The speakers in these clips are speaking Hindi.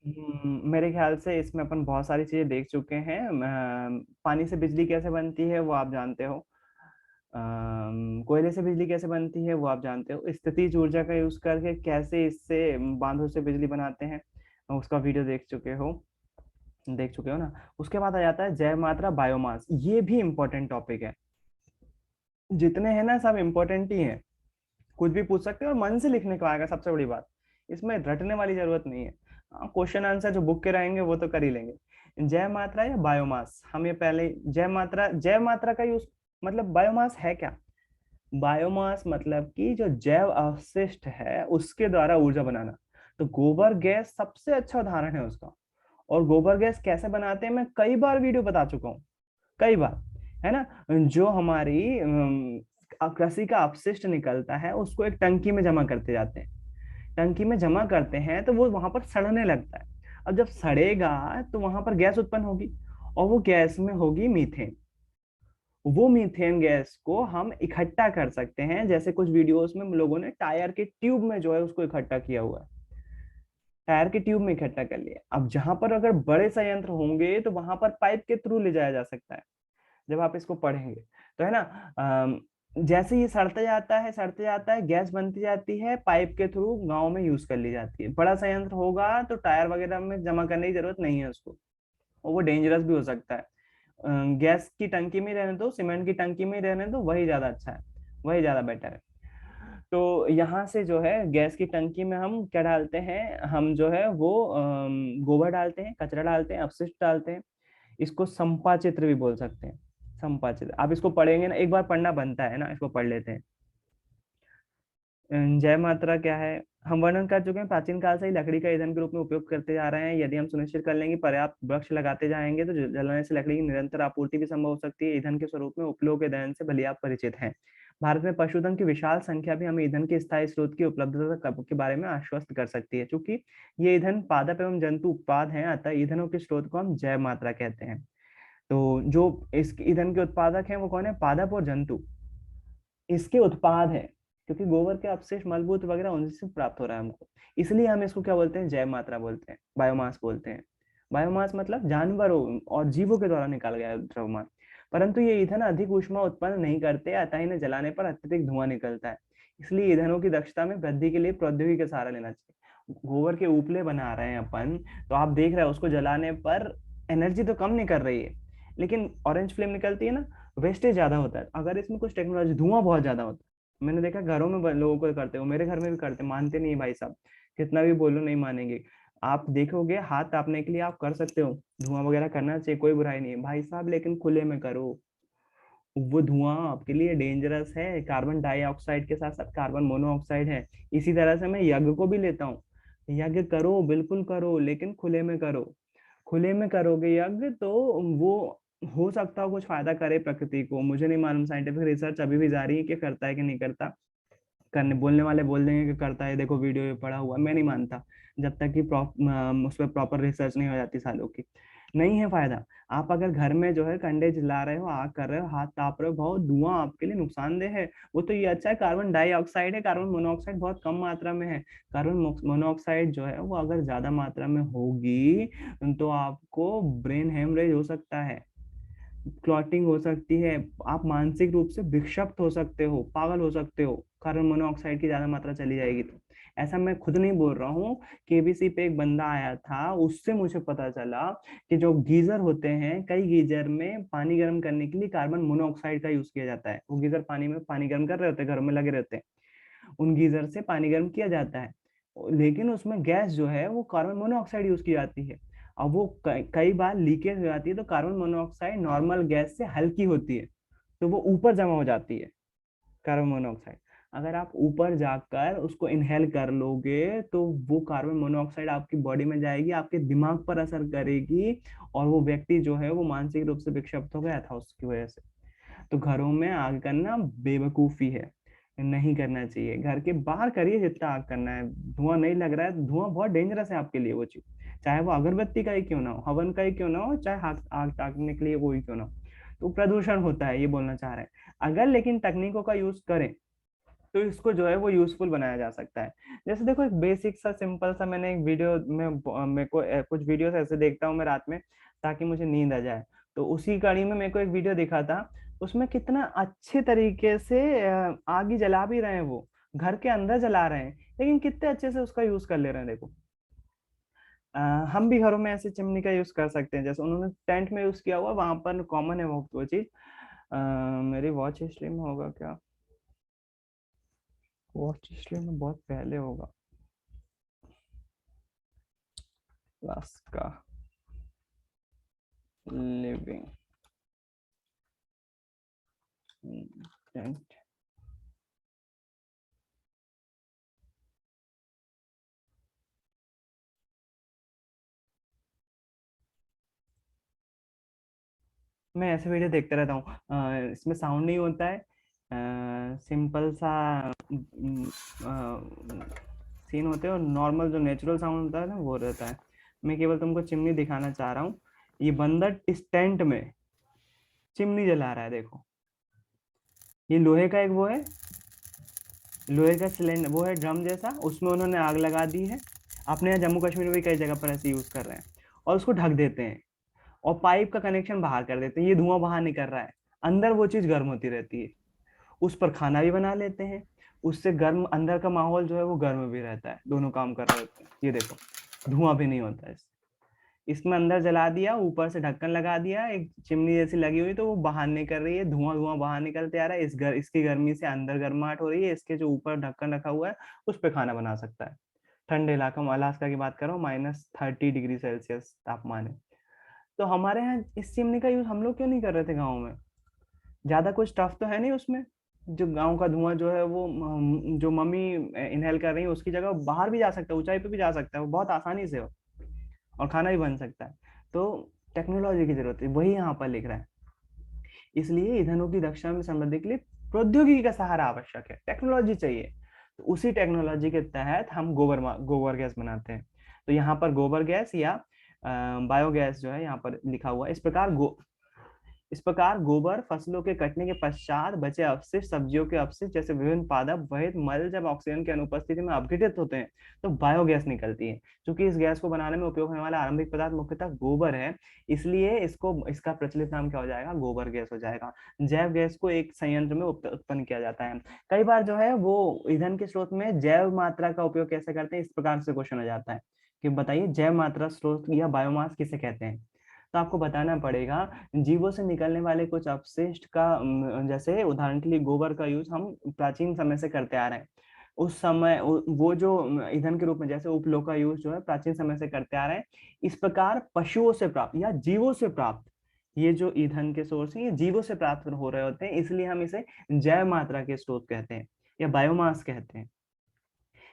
मेरे ख्याल से इसमें अपन बहुत सारी चीजें देख चुके हैं। पानी से बिजली कैसे बनती है वो आप जानते हो। कोयले से बिजली कैसे बनती है वो आप जानते हो। स्थितिज ऊर्जा का यूज करके कैसे इससे बांधों से बिजली बनाते हैं, उसका वीडियो देख चुके हो ना। उसके बाद आ जाता है जैव मात्रा बायोमास, ये भी इम्पोर्टेंट टॉपिक है। जितने हैं ना सब इम्पोर्टेंट ही है। कुछ भी पूछ सकते हो और मन से लिखने को आएगा, सबसे बड़ी बात। इसमें रटने वाली जरूरत नहीं है। हाँ, क्वेश्चन आंसर जो बुक के रहेंगे वो तो कर ही लेंगे। जैव मात्रा या बायोमास, हम ये पहले जैव मात्रा का यूज मतलब बायोमास है क्या। बायोमास मतलब कि जो जैव अवशिष्ट है उसके द्वारा ऊर्जा बनाना। तो गोबर गैस सबसे अच्छा उदाहरण है उसका। और गोबर गैस कैसे बनाते हैं मैं कई बार वीडियो बता चुका हूँ, कई बार, है ना। जो हमारी कृषि का अपशिष्ट निकलता है उसको एक टंकी में जमा करते जाते हैं। टंकी में जमा करते हैं तो वो वहां पर सड़ने लगता है। अब जब सड़ेगा तो वहां पर गैस उत्पन्न होगी, और वो गैस में होगी मीथेन। वो मीथेन गैस को हम इकट्ठा कर सकते हैं, जैसे कुछ वीडियोस में लोगों ने टायर के ट्यूब में जो है उसको इकट्ठा किया हुआ है। टायर के ट्यूब में इकट्ठा कर लिया। अब जहां पर अगर बड़े संयंत्र होंगे तो वहां पर पाइप के थ्रू ले जाया जा सकता है, जब आप इसको पढ़ेंगे तो, है ना। जैसे ये सड़ते जाता है गैस बनती जाती है, पाइप के थ्रू गांव में यूज कर ली जाती है। बड़ा संयंत्र होगा तो टायर वगैरह में जमा करने की जरूरत नहीं है उसको, और वो डेंजरस भी हो सकता है। गैस की टंकी में रहने दो, सीमेंट की टंकी में रहने दो, वही ज्यादा अच्छा है, वही ज्यादा बेटर है। तो यहाँ से जो है गैस की टंकी में हम क्या डालते हैं, हम जो है वो गोबर डालते हैं, कचरा डालते हैं, अपशिष्ट डालते हैं। इसको संपाचित्र भी बोल सकते हैं। संपाचित्र आप इसको पढ़ेंगे ना, एक बार पढ़ना बनता है ना, इसको पढ़ लेते हैं। जय मात्रा क्या है, हम वर्णन कर चुके हैं। प्राचीन काल से ही लकड़ी का ईंधन के रूप में उपयोग करते जा रहे हैं। यदि हम सुनिश्चित कर लेंगे पर्याप्त वृक्ष लगाते जाएंगे तो जलाने से लकड़ी की निरंतर आपूर्ति भी संभव हो सकती है। ईंधन के स्वरूप में उपलों के दहन से भली आप परिचित हैं। भारत में पशुधन की विशाल संख्या भी हमें ईंधन के स्थायी स्रोत की उपलब्धता के बारे में आश्वस्त कर सकती है। चूंकि ये ईंधन पादप एवं जंतु उत्पाद हैं, अतः ईंधनों के स्रोत को हम जैव मात्रा कहते हैं। तो जो इस ईंधन के उत्पादक हैं वो कौन है, पादप और जंतु इसके उत्पाद है। क्योंकि गोबर के अपशिष्ट मलबूत वगैरह उनसे प्राप्त हो रहा है हमको, इसलिए हम इसको क्या बोलते हैं, जैव मात्रा बोलते हैं, बायोमास बोलते हैं। बायोमास मतलब जानवरों और जीवों के द्वारा निकाला गया द्रव्यमान। परंतु ये ईंधन अधिक ऊष्मा उत्पन्न नहीं करते, अतः इन्हें जलाने पर अत्यधिक धुआं निकलता है। इसलिए ईंधनों की दक्षता में वृद्धि के लिए प्रौद्योगिकी का सहारा लेना चाहिए। गोबर के उपले बना रहे हैं अपन, तो आप देख रहे हो उसको जलाने पर एनर्जी तो कम नहीं कर रही है, लेकिन ऑरेंज फ्लेम निकलती है ना, वेस्टेज ज्यादा होता है। अगर इसमें कुछ टेक्नोलॉजी, धुआं बहुत ज्यादा होता है। मैंने देखा घरों में लोगों को करते हो, मेरे घर में भी करते, मानते नहीं भाई साहब, कितना भी बोलो नहीं मानेंगे। आप देखोगे हाथ तापने के लिए आप कर सकते हो, धुआं वगैरह करना चाहिए, कोई बुराई नहीं है भाई साहब, लेकिन खुले में करो। वो धुआं आपके लिए डेंजरस है, कार्बन डाइऑक्साइड के साथ साथ कार्बन मोनोऑक्साइड है। इसी तरह से मैं यज्ञ को भी लेता हूँ। यज्ञ करो, बिल्कुल करो, लेकिन खुले में करो। खुले में करोगे यज्ञ तो वो हो सकता हो कुछ फायदा करे प्रकृति को, मुझे नहीं मालूम, साइंटिफिक रिसर्च अभी भी जारी है कि करता है कि नहीं करता। करने बोलने वाले बोल देंगे कि करता है, देखो वीडियो पे पड़ा हुआ, मैं नहीं मानता जब तक कि उस पर प्रॉपर रिसर्च नहीं हो जाती सालों की। नहीं है फायदा। आप अगर घर में जो है कंडे जला रहे हो, आग कर रहे हो, हाथ ताप रहे हो, बहुत धुआं आपके लिए नुकसानदेह है। वो तो ये अच्छा है कार्बन डाइऑक्साइड है, कार्बन मोनोऑक्साइड बहुत कम मात्रा में है। कार्बन मोनोऑक्साइड जो है वो अगर ज्यादा मात्रा में होगी तो आपको ब्रेन हेमरेज हो सकता है, क्लॉटिंग हो सकती है, आप मानसिक रूप से विक्षिप्त हो सकते हो, पागल हो सकते हो, कार्बन मोनोऑक्साइड की ज्यादा मात्रा चली जाएगी तो। ऐसा मैं खुद नहीं बोल रहा हूँ, केबीसी पे एक बंदा आया था, उससे मुझे पता चला कि जो गीजर होते हैं, कई गीजर में पानी गर्म करने के लिए कार्बन मोनोऑक्साइड का यूज किया जाता है। वो गीजर पानी में पानी गर्म कर रहे होते हैं, घरों में लगे रहते हैं, उन गीजर से पानी गर्म किया जाता है, लेकिन उसमें गैस जो है वो कार्बन मोनोऑक्साइड यूज की जाती है। अब वो कई बार लीकेज हो जाती है, तो कार्बन मोनोऑक्साइड नॉर्मल गैस से हल्की होती है, तो वो ऊपर जमा हो जाती है कार्बन मोनोऑक्साइड। अगर आप ऊपर जाकर उसको इनहेल कर लोगे तो वो कार्बन मोनोऑक्साइड आपकी बॉडी में जाएगी, आपके दिमाग पर असर करेगी, और वो व्यक्ति जो है वो मानसिक रूप से विक्षिप्त हो गया था उसकी वजह से। तो घरों में आग करना बेवकूफी है, नहीं करना चाहिए। घर के बाहर करिए जितना आग करना है, धुआं नहीं लग रहा है, धुआं बहुत डेंजरस है आपके लिए वो चीज, चाहे वो अगरबत्ती का ही क्यों ना हो, हवन का ही क्यों ना हो, चाहे आग आग ताकने के लिए वो ही क्यों ना हो, तो प्रदूषण होता है, ये बोलना चाह रहे हैं। अगर लेकिन तकनीकों का यूज करें तो इसको जो है वो यूजफुल बनाया जा सकता है। जैसे देखो एक बेसिक सा सिंपल सा, मैंने एक वीडियो में मेरे को कुछ वीडियोस ऐसे देखता हूँ मैं रात में ताकि मुझे नींद आ जाए, तो उसी कड़ी में मेरे को एक वीडियो दिखा था, उसमें कितना अच्छे तरीके से आग ही जला भी रहे हैं, वो घर के अंदर जला रहे हैं, लेकिन कितने अच्छे से उसका यूज कर ले रहे हैं देखो। अ, हम भी घरों में ऐसे चिमनी का यूज कर सकते हैं, जैसे उन्होंने टेंट में यूज किया हुआ, वहां पर कॉमन है वो चीज। मेरी वॉच हिस्ट्री में होगा क्या, वॉच हिस्ट्री में बहुत पहले होगा, लास्ट का लिविंग टेंट। मैं ऐसे वीडियो देखते रहता हूँ, इसमें साउंड नहीं होता है, सिंपल सा सीन होते हैं, और नॉर्मल जो नेचुरल साउंड होता है ना वो रहता है। मैं केवल तुमको चिमनी दिखाना चाह रहा हूँ। ये बंदर इस टेंट में चिमनी जला रहा है देखो। ये लोहे का एक वो है, लोहे का सिलेंडर वो है ड्रम जैसा, उसमें उन्होंने आग लगा दी है। अपने यहाँ जम्मू कश्मीर में भी कई जगह पर ऐसे यूज कर रहे हैं, और उसको ढक देते हैं और पाइप का कनेक्शन बाहर कर देते हैं, ये धुआं बाहर निकल रहा है, अंदर वो चीज गर्म होती रहती है, उस पर खाना भी बना लेते हैं, उससे गर्म अंदर का माहौल जो है वो गर्म भी रहता है, दोनों काम कर रहे होते हैं। ये देखो धुआं भी नहीं होता है इसमें अंदर जला दिया, ऊपर से ढक्कन लगा दिया, एक चिमनी जैसी लगी हुई, तो वो बाहर निकल रही है, धुआं धुआं बाहर निकलते आ रहा है, इसकी गर्मी से अंदर गर्माहट हो रही है, इसके जो ऊपर ढक्कन रखा हुआ है उस पर खाना बना सकता है। ठंडे इलाका में अलास्का की बात कर रहा हूँ, -30 डिग्री सेल्सियस तापमान है। तो हमारे यहाँ इस चिमनी का यूज हम लोग क्यों नहीं कर रहे थे गाँव में? ज्यादा कुछ टफ तो है नहीं उसमें, जो गांव का धुआं जो है वो जो मम्मी इनहेल कर रही है उसकी जगह बाहर भी जा सकता है, ऊंचाई पे भी जा सकता है वो बहुत आसानी से हो, और खाना भी बन सकता है। तो टेक्नोलॉजी की जरूरत है, वही यहाँ पर लिख रहा है। इसलिए ईंधनों की दक्षता में समृद्धि के लिए प्रौद्योगिकी का सहारा आवश्यक है, टेक्नोलॉजी चाहिए। तो उसी टेक्नोलॉजी के तहत हम गोबर गैस बनाते हैं। तो यहाँ पर गोबर गैस या बायोगैस जो है यहाँ पर लिखा हुआ है, इस प्रकार गोबर फसलों के कटने के पश्चात बचे अवशिष्ट, सब्जियों के अवशिष्ट जैसे विभिन्न पादप वहित मल जब ऑक्सीजन की अनुपस्थिति में अपघटित होते हैं तो बायोगैस निकलती है। क्योंकि इस गैस को बनाने में उपयोग होने वाला आरंभिक पदार्थ मुख्यतः गोबर है, इसलिए इसका प्रचलित नाम क्या हो जाएगा, गोबर गैस हो जाएगा। जैव गैस को एक संयंत्र में उत्पन्न किया जाता है। कई बार जो है वो ईंधन के स्रोत में जैव मात्रा का उपयोग कैसे करते हैं, इस प्रकार से क्वेश्चन हो जाता है कि बताइए जैव मात्रा स्रोत या बायोमास किसे कहते हैं। तो आपको बताना पड़ेगा जीवों से निकलने वाले कुछ अपशिष्ट का, जैसे उदाहरण के लिए गोबर का यूज हम प्राचीन समय से करते आ रहे हैं। उस समय वो जो ईंधन के रूप में जैसे उपलों का यूज जो है प्राचीन समय से करते आ रहे हैं। इस प्रकार पशुओं से प्राप्त या जीवों से प्राप्त ये जो ईंधन के सोर्स हैं ये जीवों से प्राप्त हो रहे होते हैं, इसलिए हम इसे जैव मात्रा के स्रोत कहते हैं या बायोमास कहते हैं।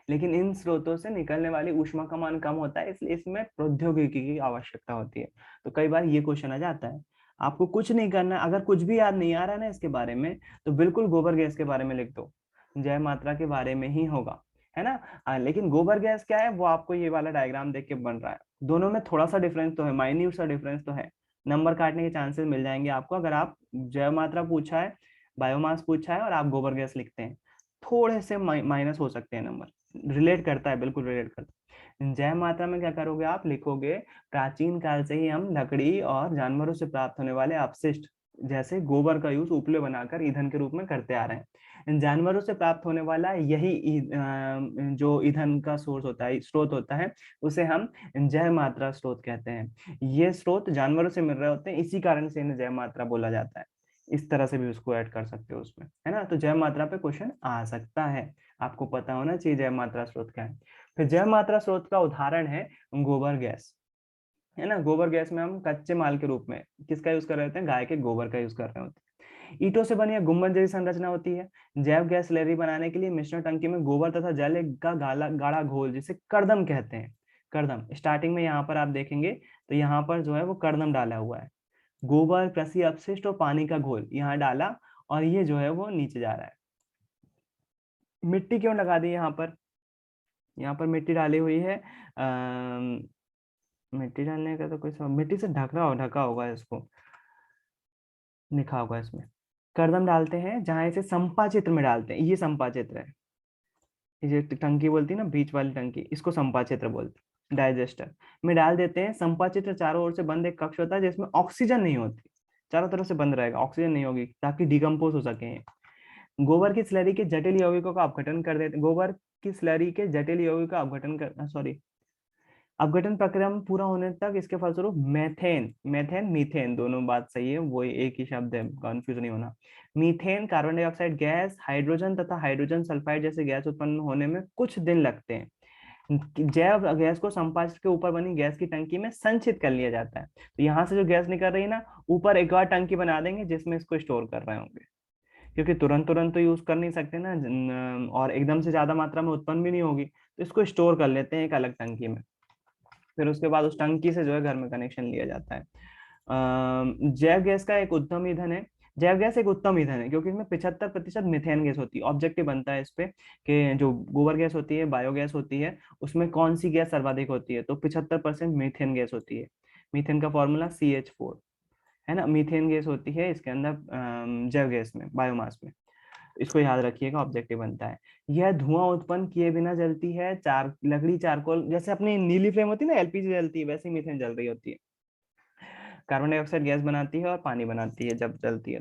लेकिन इन स्रोतों से निकलने वाली ऊष्मा का मान कम होता है, इसलिए इसमें प्रौद्योगिकी की आवश्यकता होती है। तो कई बार ये क्वेश्चन आ जाता है। आपको कुछ नहीं करना, अगर कुछ भी याद नहीं आ रहा है ना इसके बारे में, तो बिल्कुल गोबर गैस के बारे में लिख दो, जय मात्रा के बारे में ही होगा, है ना। लेकिन गोबर गैस क्या है वो आपको ये वाला डायग्राम देख के बन रहा है। दोनों में थोड़ा सा डिफरेंस तो है, माइन्यूट सा डिफरेंस तो है, नंबर काटने के चांसेस मिल जाएंगे आपको अगर आप जैव मात्रा पूछा है, बायोमास पूछा है और आप गोबर गैस लिखते हैं, थोड़े से माइनस हो सकते हैं नंबर। रिलेट करता है, बिल्कुल रिलेट करता है। जैव मात्रा में क्या करोगे, आप लिखोगे प्राचीन काल से ही हम लकड़ी और जानवरों से प्राप्त होने वाले अपशिष्ट जैसे गोबर का यूज उपले बनाकर ईंधन के रूप में करते आ रहे हैं। जानवरों से प्राप्त होने वाला यही जो ईंधन का सोर्स होता है, स्रोत होता है, उसे हम जैव मात्रा स्रोत कहते हैं। ये स्रोत जानवरों से मिल रहे होते हैं, इसी कारण से इन्हें जैव मात्रा बोला जाता है। इस तरह से भी उसको ऐड कर सकते हो उसमें, है ना। तो जैव मात्रा पे क्वेश्चन आ सकता है, आपको पता होना चाहिए जैव मात्रा स्रोत क्या है। फिर जैव मात्रा स्रोत का उदाहरण है गोबर गैस, है ना। गोबर गैस में हम कच्चे माल के रूप में किसका यूज कर रहे होते हैं, गाय के गोबर का यूज कर रहे होते हैं। ईंटों से बनी गुम्बद जैसी संरचना होती है। जैव गैस स्लरी बनाने के लिए मिश्रण टंकी में गोबर तथा जल का गाढ़ा घोल जिसे कर्दम कहते हैं। कर्दम स्टार्टिंग में यहाँ पर आप देखेंगे तो यहाँ पर जो है वो कर्दम डाला हुआ है, गोबर कृषि अपशिष्ट और पानी का घोल यहाँ डाला, और ये जो है वो नीचे जा रहा है। मिट्टी क्यों लगा दी यहाँ पर, यहाँ पर मिट्टी डाली हुई है, मिट्टी डालने का तो कोई मिट्टी से ढका होगा इसको, लिखा होगा इसमें। कर्दम डालते हैं जहां इसे संपा चित्र में डालते हैं, ये संपा चित्र है, ये जो टंकी बोलती है ना, बीच वाली टंकी, इसको संपाचित्र बोलते हैं। डाइजेस्टर में डाल देते हैं। संपाचित्र चारों ओर से बंद एक कक्ष होता है जिसमें ऑक्सीजन नहीं होती, चारों तरफ से बंद रहेगा, ऑक्सीजन नहीं होगी ताकि डिकम्पोज हो सके। गोबर की स्लरी के जटिल यौगिकों का अपघटन कर देते, गोबर की स्लरी के जटिल यौगिक का अपघटन कर, सॉरी, अपघटन प्रक्रिया में पूरा होने तक इसके फलस्वरूप मेथेन, मेथेन मीथेन दोनों बात सही है, वो एक ही शब्द है, कंफ्यूज नहीं होना। Methane, carbon dioxide gas, hydrogen तथा हाइड्रोजन सल्फाइड जैसे गैस उत्पन्न होने में कुछ दिन लगते हैं। जैव गैस को संपादित के ऊपर बनी गैस की टंकी में संचित कर लिया जाता है। तो यहाँ से जो गैस निकल रही है ना, ऊपर एक और टंकी बना देंगे जिसमें इसको स्टोर कर रहे होंगे, क्योंकि तुरंत तुरंत तो यूज कर नहीं सकते ना, और एकदम से ज्यादा मात्रा में उत्पन्न भी नहीं होगी, तो इसको स्टोर कर लेते हैं एक अलग टंकी में। फिर उसके बाद उस टंकी से जो है घर में कनेक्शन लिया जाता है। जैव गैस का एक उत्तम ईंधन है। जैव गैस एक उत्तम ईंधन है क्योंकि इसमें 75% मिथेन गैस होती है। ऑब्जेक्टिव बनता है इस पे कि जो गोबर गैस होती है, बायोगैस होती है, उसमें कौन सी गैस सर्वाधिक होती है, तो 75% मीथेन गैस होती है। मीथेन का फॉर्मूला CH4 है ना, मीथेन गैस होती है इसके अंदर, जैव गैस में, बायोमास में। इसको याद रखिएगा, ऑब्जेक्टिव बनता है। यह धुआं उत्पन्न किए बिना जलती है। लकड़ी चारकोल, जैसे अपनी नीली फ्लेम होती है ना, एलपीजी जलती है, वैसे ही मीथेन जल रही होती है। कार्बन डाइऑक्साइड गैस बनाती है और पानी बनाती है जब जलती है।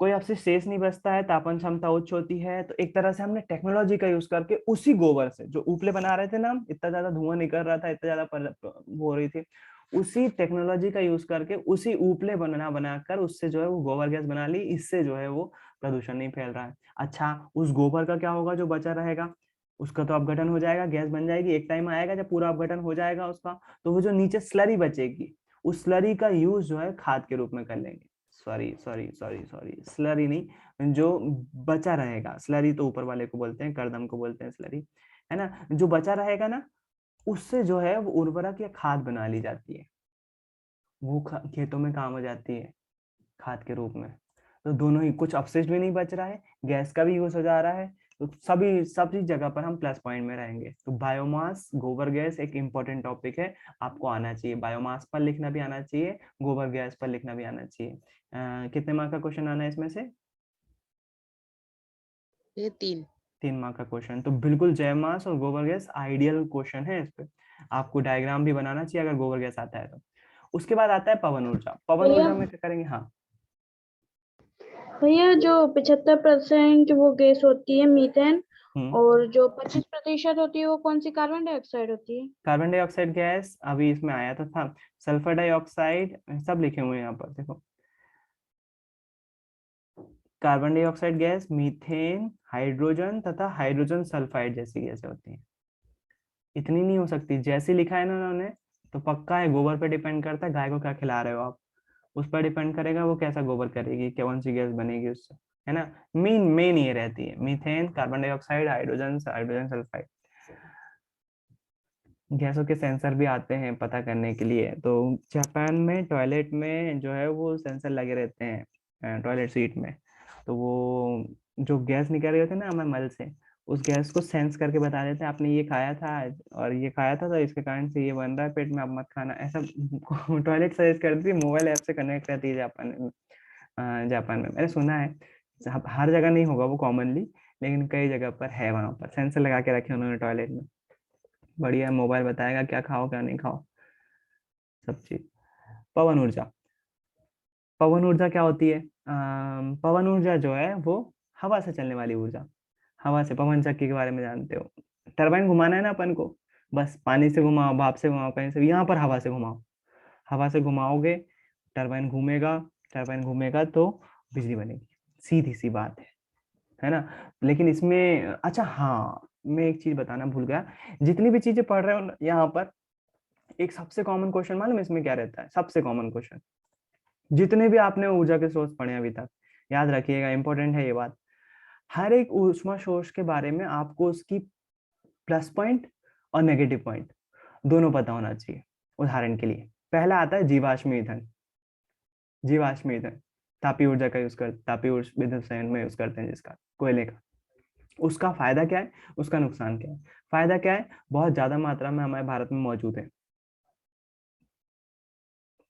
कोई अपशिष्ट शेष नहीं बचता है, तापन क्षमता उच्च होती है। तो एक तरह से हमने टेक्नोलॉजी का यूज करके उसी गोबर से, जो उपले बना रहे थे ना हम, इतना ज्यादा धुआं निकल रहा था, इतना ज्यादा हो रही थी, उसी टेक्नोलॉजी का यूज करके उसी उपले बनाकर उससे जो है वो गोबर गैस बना ली। इससे जो है वो प्रदूषण नहीं फैल रहा है। अच्छा, उस गोबर का क्या होगा जो बचा रहेगा? उसका तो अपघटन हो जाएगा, गैस बन जाएगी। एक टाइम आएगा जब पूरा अपघटन हो जाएगा उसका, तो वो जो नीचे स्लरी बचेगी, उस स्लरी का यूज जो है खाद के रूप में कर लेंगे। Sorry sorry sorry sorry, slurry नहीं, जो बचा रहेगा, स्लरी तो ऊपर वाले को बोलते हैं, करदम को बोलते हैं स्लरी, है ना, जो बचा रहेगा ना, उससे जो है वो उर्वरक या खाद बना ली जाती है। वो खेतों में काम हो जाती है खाद के रूप में। तो दोनों ही, कुछ अपशिष्ट भी नहीं बच रहा है, गैस का भी यूज हो जा रहा है, तो सभी जगह पर हम प्लस पॉइंट में रहेंगे। तो बायोमास, गोबर गैस एक इंपॉर्टेंट टॉपिक है, आपको आना चाहिए। बायोमास पर लिखना भी आना चाहिए, गोबर गैस पर लिखना भी आना चाहिए। कितने मार्क का क्वेश्चन आना है इसमें से? ये 3। 3 मार्क का क्वेश्चन। तो बिल्कुल जैवमास और गोबर गैस आइडियल क्वेश्चन है। इस पे आपको डायग्राम भी बनाना चाहिए अगर गोबर गैस आता है तो। उसके बाद आता है पवन ऊर्जा। पवन भैया ऊर्जा में क्या करेंगे? हाँ, भैया जो 75% वो गैस होती है मीथेन, हम्म, और जो 25% होती है वो कौन सी कार्बन डाइऑक्साइड होती है? कार्बन डाइऑक्साइड गैस अभी इसमें आया था। सल्फर डाइऑक्साइड, सब लिखे हुए हैं यहाँ पर देखो। Carbon dioxide gas, methane, hydrogen तथा हाइड्रोजन सल्फाइड जैसी गैसें होती हैं। इतनी नहीं हो सकती जैसे लिखा है ना उन्होंने, तो पक्का है गोबर पे डिपेंड करता है, गाय को क्या खिला रहे हो आप, उस पर डिपेंड करेगा वो कैसा गोबर करेगी, कौन सी गैस बनेगी उससे, है ना। मेन मेन ये रहती है, methane, carbon dioxide, hydrogen, hydrogen sulphide. गैसों के सेंसर भी आते हैं पता करने के लिए। तो जापान में टॉयलेट में जो है वो सेंसर लगे रहते हैं टॉयलेट सीट में। तो वो जो गैस निकल रही होती है ना हमारे मल से, उस गैस को सेंस करके बता देते हैं आपने ये खाया था आज, और ये खाया था तो इसके कारण से ये बन रहा है पेट में, अब मत खाना, ऐसा टॉयलेट सजेस्ट करती है। मोबाइल ऐप से कनेक्ट रहती है जापान में। जापान में मैंने सुना है, हर जगह नहीं होगा वो कॉमनली, लेकिन कई जगह पर है, वहां पर सेंसर लगा के रखे उन्होंने टॉयलेट में। बढ़िया, मोबाइल बताएगा क्या खाओ क्या नहीं खाओ, सब चीज। पवन ऊर्जा। पवन ऊर्जा क्या होती है? पवन ऊर्जा जो है वो हवा से चलने वाली ऊर्जा। हवा से, पवन चक्की के बारे में जानते हो, टरबाइन घुमाना है ना अपन को, बस पानी से घुमाओ, भाप से घुमाओ, कहीं से भी, यहाँ पर हवा से घुमाओ। हवा से घुमाओगे, टरबाइन घूमेगा, टरबाइन घूमेगा तो बिजली बनेगी। सीधी सी बात है ना। लेकिन इसमें, अच्छा हाँ, मैं एक चीज बताना भूल गया। जितनी भी चीजें पढ़ रहे हो यहाँ पर, एक सबसे कॉमन क्वेश्चन मालूम है इसमें क्या रहता है? सबसे कॉमन क्वेश्चन, जितने भी आपने ऊर्जा के सोर्स पढ़े अभी तक, याद रखिएगा, इंपॉर्टेंट है ये बात। हर एक ऊष्मा सोर्स के बारे में आपको उसकी प्लस पॉइंट और नेगेटिव पॉइंट दोनों पता होना चाहिए। उदाहरण के लिए पहला आता है जीवाश्म ईंधन। जीवाश्म ईंधन तापीय ऊर्जा का यूज कर, तापीय ऊर्जा विद्युत संयंत्र में यूज करते हैं जिसका, कोयले का। उसका फायदा क्या है, उसका नुकसान क्या है? फायदा क्या है? बहुत ज्यादा मात्रा में हमारे भारत में मौजूद है,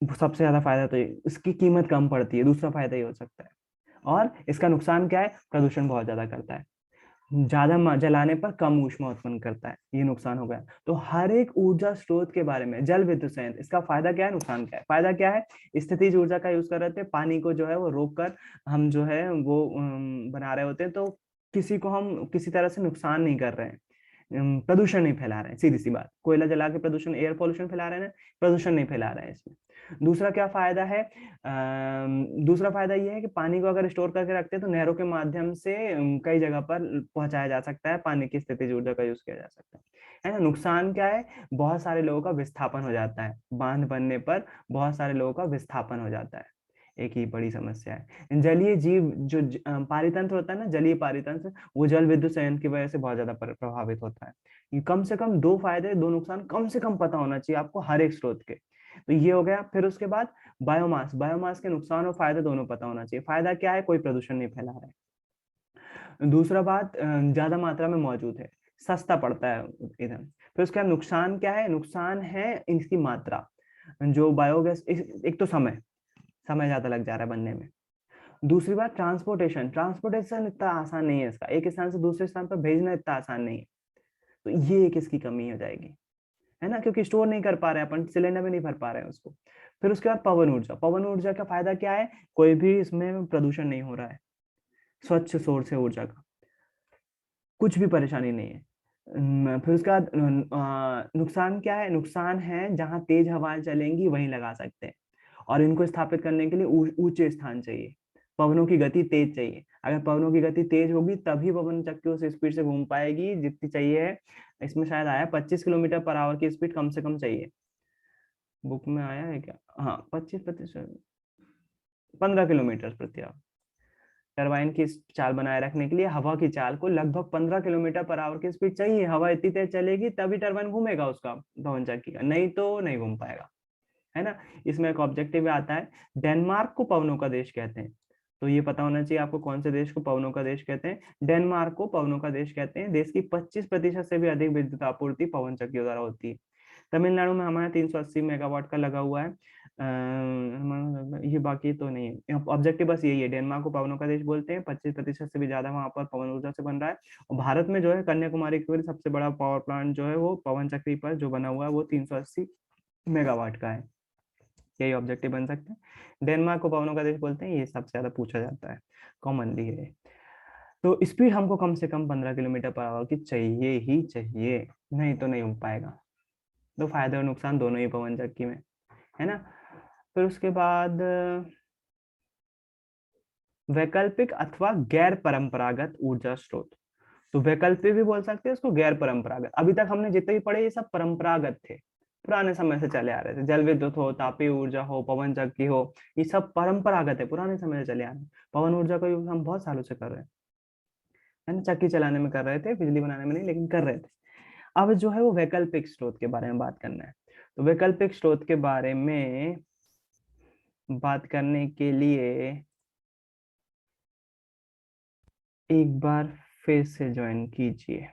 सबसे ज्यादा फायदा तो ये, इसकी कीमत कम पड़ती है, दूसरा फायदा ये हो सकता है। और इसका नुकसान क्या है? प्रदूषण बहुत ज्यादा करता है। ज्यादा जलाने पर कम ऊष्मा उत्पन्न करता है, ये नुकसान हो गया। तो हर एक ऊर्जा स्रोत के बारे में, जल विद्युत संयंत्र, इसका फायदा क्या है, नुकसान क्या है। फायदा क्या है, स्थितिज ऊर्जा का यूज कर रहे थे, पानी को जो है वो रोक कर हम जो है वो बना रहे होते हैं, तो किसी को हम किसी तरह से नुकसान नहीं कर रहे हैं, प्रदूषण नहीं फैला रहे हैं। सीधी सी बात, कोयला जला के प्रदूषण, एयर पोल्यूशन फैला रहे हैं, प्रदूषण नहीं फैला रहे हैं इसमें। दूसरा क्या फायदा है, दूसरा फायदा ये है कि पानी को अगर स्टोर करके रखते हैं तो नहरों के माध्यम से कई जगह पर पहुंचाया जा सकता है, पानी की स्थितिज ऊर्जा का यूज किया जा सकता है ना। नुकसान क्या है, बहुत सारे लोगों का विस्थापन हो जाता है, बांध बनने पर बहुत सारे लोगों का विस्थापन हो जाता है, एक ही बड़ी समस्या है। जलीय जीव जो पारितंत्र होता है ना, जलीय पारितंत्र, वो जल विद्युत संयंत्र की वजह से बहुत ज्यादा प्रभावित होता है। ये कम से कम दो फायदे दो नुकसान कम से कम पता होना चाहिए आपको हर एक स्रोत के। तो ये हो गया। फिर उसके बाद बायोमास, बायोमास के नुकसान और फायदे दोनों पता होना चाहिए। फायदा क्या है, कोई प्रदूषण नहीं फैला रहा है। दूसरा बात, ज्यादा मात्रा में मौजूद है, सस्ता पड़ता है ईंधन। फिर उसके बाद नुकसान क्या है, नुकसान है इसकी मात्रा, जो बायोगैस, एक तो समय, समय ज्यादा लग जा रहा है बनने में। दूसरी बात ट्रांसपोर्टेशन, ट्रांसपोर्टेशन इतना आसान नहीं है इसका, एक स्थान से दूसरे स्थान पर भेजना इतना आसान नहीं है। तो ये एक इसकी कमी हो जाएगी, है ना, क्योंकि स्टोर नहीं कर पा रहे हैं अपन, सिलेंडर में नहीं भर पा रहे हैं उसको। फिर उसके बाद पवन ऊर्जा, पवन ऊर्जा का फायदा क्या है, कोई भी इसमें प्रदूषण नहीं हो रहा है, स्वच्छ सोर्स है ऊर्जा का, कुछ भी परेशानी नहीं है। फिर उसके बाद नुकसान क्या है, नुकसान है जहां तेज हवाएं चलेंगी वहीं लगा सकते हैं, और इनको स्थापित करने के लिए ऊंचे स्थान चाहिए, पवनों की गति तेज चाहिए। अगर पवनों की गति तेज होगी तभी पवन चक्की उस स्पीड से घूम पाएगी जितनी चाहिए है। इसमें शायद आया 25 किलोमीटर पर आवर की स्पीड कम से कम चाहिए, बुक में आया है क्या, हाँ 25 15 किलोमीटर प्रति आवर। टरबाइन की चाल बनाए रखने के लिए हवा की चाल को लगभग 15 किलोमीटर पर आवर की स्पीड चाहिए, हवा इतनी तेज चलेगी तभी टरबाइन घूमेगा उसका, पवन चक्की का, नहीं तो नहीं घूम पाएगा, है ना। इसमें एक ऑब्जेक्टिव आता है, डेनमार्क को पवनों का देश कहते हैं। तो ये पता होना चाहिए आपको, कौन से देश को पवनों का देश कहते हैं, डेनमार्क को पवनों का देश कहते हैं। देश की 25% से भी अधिक विद्युत आपूर्ति पवन चक्कियों द्वारा होती है। तमिलनाडु में हमारे 380 मेगावाट का लगा हुआ है, ये बाकी तो नहीं है, ऑब्जेक्टिव बस यही है, डेनमार्क को पवनों का देश बोलते हैं, 25% से भी ज्यादा वहां पर पवन ऊर्जा से बन रहा है। और भारत में जो है कन्याकुमारी के सबसे बड़ा पावर प्लांट जो है वो पवन चक्री पर जो बना हुआ है वो 380 मेगावाट का है। यही ऑब्जेक्टिव बन सकते हैं, डेनमार्क को पवनों का देश बोलते हैं, ये सबसे ज्यादा पूछा जाता है, कॉमनली है। तो स्पीड हमको कम से कम 15 किलोमीटर पर आवर की चाहिए ही चाहिए, नहीं तो नहीं हो पाएगा। तो फायदे और नुकसान दोनों ही पवन चक्की में, है ना। फिर उसके बाद वैकल्पिक अथवा गैर परंपरागत ऊर्जा स्रोत। तो वैकल्पिक भी बोल सकते हैं इसको, गैर परंपरागत। अभी तक हमने जितने भी पढ़े ये सब परंपरागत थे, पुराने समय से चले आ रहे थे, जल विद्युत हो, तापीय ऊर्जा हो, पवन चक्की हो, ये सब परंपरागत है, पुराने समय से चले आ रहे हैं। पवन ऊर्जा का यूज हम बहुत सालों से कर रहे हैं, है ना, चक्की चलाने में कर रहे थे, बिजली बनाने में नहीं, लेकिन कर रहे थे। अब जो है वो वैकल्पिक स्रोत के बारे में बात करना है। तो वैकल्पिक स्रोत के बारे में बात करने के लिए एक बार फिर से ज्वाइन कीजिए।